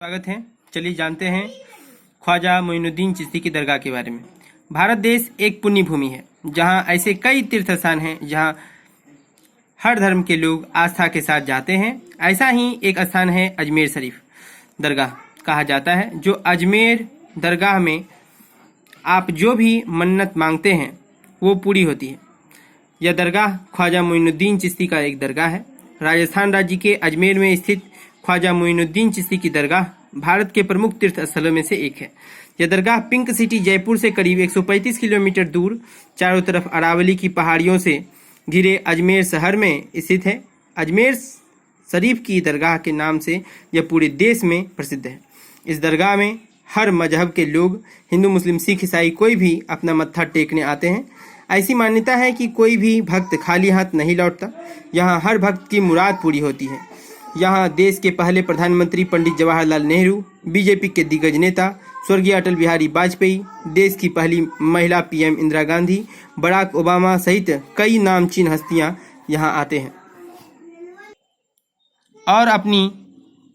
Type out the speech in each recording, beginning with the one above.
स्वागत है। चलिए जानते हैं ख्वाजा मोइनुद्दीन चिश्ती की दरगाह के बारे में। भारत देश एक पुण्य भूमि है जहां ऐसे कई तीर्थ स्थान हैं जहां हर धर्म के लोग आस्था के साथ जाते हैं। ऐसा ही एक स्थान है अजमेर शरीफ दरगाह कहा जाता है, जो अजमेर दरगाह में आप जो भी मन्नत मांगते हैं वो पूरी होती है। यह दरगाह ख्वाजा मोइनुद्दीन चिश्ती का एक दरगाह है। राजस्थान राज्य के अजमेर में स्थित ख्वाजा मोइनुद्दीन चिश्ती की दरगाह भारत के प्रमुख तीर्थ स्थलों में से एक है। यह दरगाह पिंक सिटी जयपुर से करीब 135 किलोमीटर दूर चारों तरफ अरावली की पहाड़ियों से घिरे अजमेर शहर में स्थित है। अजमेर शरीफ की दरगाह के नाम से यह पूरे देश में प्रसिद्ध है। इस दरगाह में हर मजहब के लोग, हिंदू, मुस्लिम, सिख, ईसाई, कोई भी अपना मत्था टेकने आते हैं। ऐसी मान्यता है कि कोई भी भक्त खाली हाथ नहीं लौटता। यहाँ हर भक्त की मुराद पूरी होती है। यहाँ देश के पहले प्रधानमंत्री पंडित जवाहरलाल नेहरू, बीजेपी के दिग्गज नेता स्वर्गीय अटल बिहारी वाजपेयी, देश की पहली महिला PM Indira Gandhi, Barack Obama सहित कई नामचीन हस्तियां यहाँ आते हैं और अपनी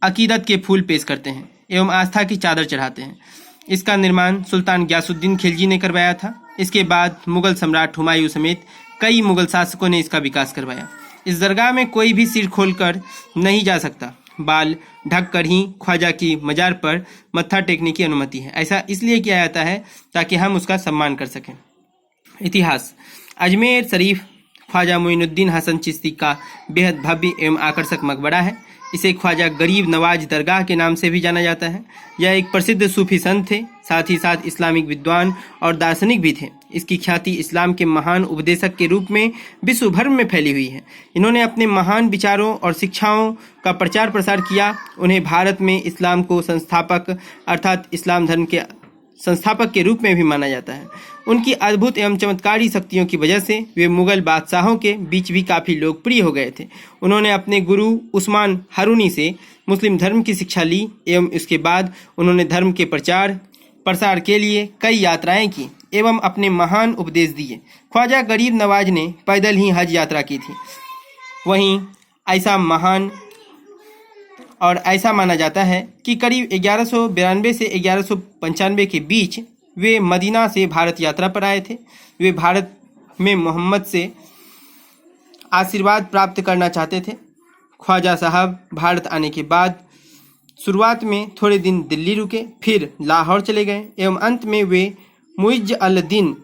अकीदत के फूल पेश करते हैं एवं आस्था की चादर चढ़ाते हैं। इसका निर्माण सुल्तान गयासुद्दीन खिलजी ने करवाया था। इसके बाद मुगल सम्राट हुमायूं समेत कई मुगल शासकों ने इसका विकास करवाया। इस दरगाह में कोई भी सिर खोलकर नहीं जा सकता। बाल ढक कर ही ख्वाजा की मजार पर मत्था टेकने की अनुमति है। ऐसा इसलिए किया जाता है ताकि हम उसका सम्मान कर सकें। इतिहास: अजमेर शरीफ ख्वाजा मोइनुद्दीन हसन चिश्ती का बेहद भव्य एवं आकर्षक मकबरा है। इसे ख्वाजा गरीब नवाज दरगाह के नाम से भी जाना जाता है। यह एक प्रसिद्ध सूफी संत थे, साथ ही साथ इस्लामिक विद्वान और दार्शनिक भी थे। इसकी ख्याति इस्लाम के महान उपदेशक के रूप में विश्व भर में फैली हुई है। इन्होंने अपने महान विचारों और शिक्षाओं का प्रचार प्रसार किया। उन्हें भारत में इस्लाम को संस्थापक अर्थात इस्लाम धर्म के संस्थापक के रूप में भी माना जाता है। उनकी अद्भुत एवं चमत्कारी शक्तियों की वजह से वे मुगल बादशाहों के बीच भी काफ़ी लोकप्रिय हो गए थे। उन्होंने अपने गुरु उस्मान हारूनी से मुस्लिम धर्म की शिक्षा ली एवं इसके बाद उन्होंने धर्म के प्रचार प्रसार के लिए कई यात्राएं की एवं अपने महान उपदेश दिए। ख्वाजा गरीब नवाज ने पैदल ही हज यात्रा की थी। वहीं ऐसा माना जाता है कि करीब 1192 से 1195 के बीच वे मदीना से भारत यात्रा पर आए थे। वे भारत में मोहम्मद से आशीर्वाद प्राप्त करना चाहते थे। ख्वाजा साहब भारत आने के बाद शुरुआत में थोड़े दिन दिल्ली रुके, फिर लाहौर चले गए एवं अंत में वे मुइज़्ज़ अल-दीन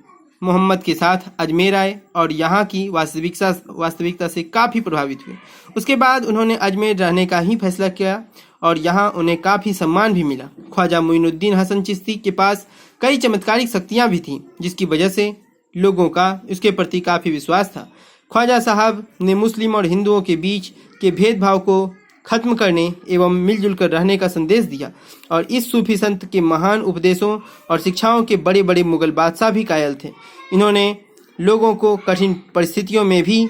मोहम्मद के साथ अजमेर आए और यहाँ की वास्तविकता से काफ़ी प्रभावित हुए। उसके बाद उन्होंने अजमेर रहने का ही फैसला किया और यहाँ उन्हें काफ़ी सम्मान भी मिला। ख्वाजा मोइनुद्दीन हसन चिश्ती के पास कई चमत्कारिक शक्तियाँ भी थीं, जिसकी वजह से लोगों का उसके प्रति काफ़ी विश्वास था। ख्वाजा साहब ने मुस्लिम और हिंदुओं के बीच के भेदभाव को खत्म करने एवं मिलजुल कर रहने का संदेश दिया और इस सूफी संत के महान उपदेशों और शिक्षाओं के बड़े बड़े मुगल बादशाह भी कायल थे। इन्होंने लोगों को कठिन परिस्थितियों में भी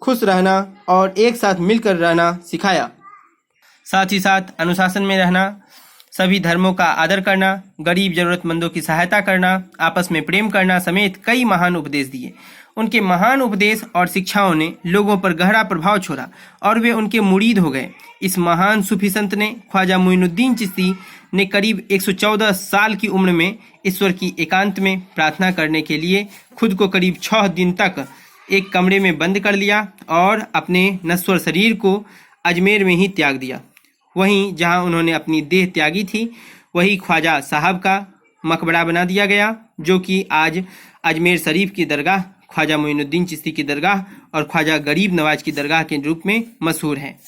खुश रहना और एक साथ मिलकर रहना सिखाया। साथ ही साथ अनुशासन में रहना, सभी धर्मों का आदर करना, गरीब जरूरतमंदों की सहायता करना, आपस में प्रेम करना समेत कई महान उपदेश दिए। उनके महान उपदेश और शिक्षाओं ने लोगों पर गहरा प्रभाव छोड़ा और वे उनके मुरीद हो गए। इस महान सूफी संत ने ख्वाजा मोइनुद्दीन चिश्ती ने करीब 114 साल की उम्र में ईश्वर की एकांत में प्रार्थना करने के लिए खुद को करीब 6 दिन तक एक कमरे में बंद कर लिया और अपने नश्वर शरीर को अजमेर में ही त्याग दिया। वहीं जहां उन्होंने अपनी देह त्यागी थी, वही ख्वाजा साहब का मकबरा बना दिया गया, जो कि आज अजमेर शरीफ की दरगाह, ख्वाजा मोइनुद्दीन चिश्ती की दरगाह और ख्वाजा गरीब नवाज की दरगाह के रूप में मशहूर है।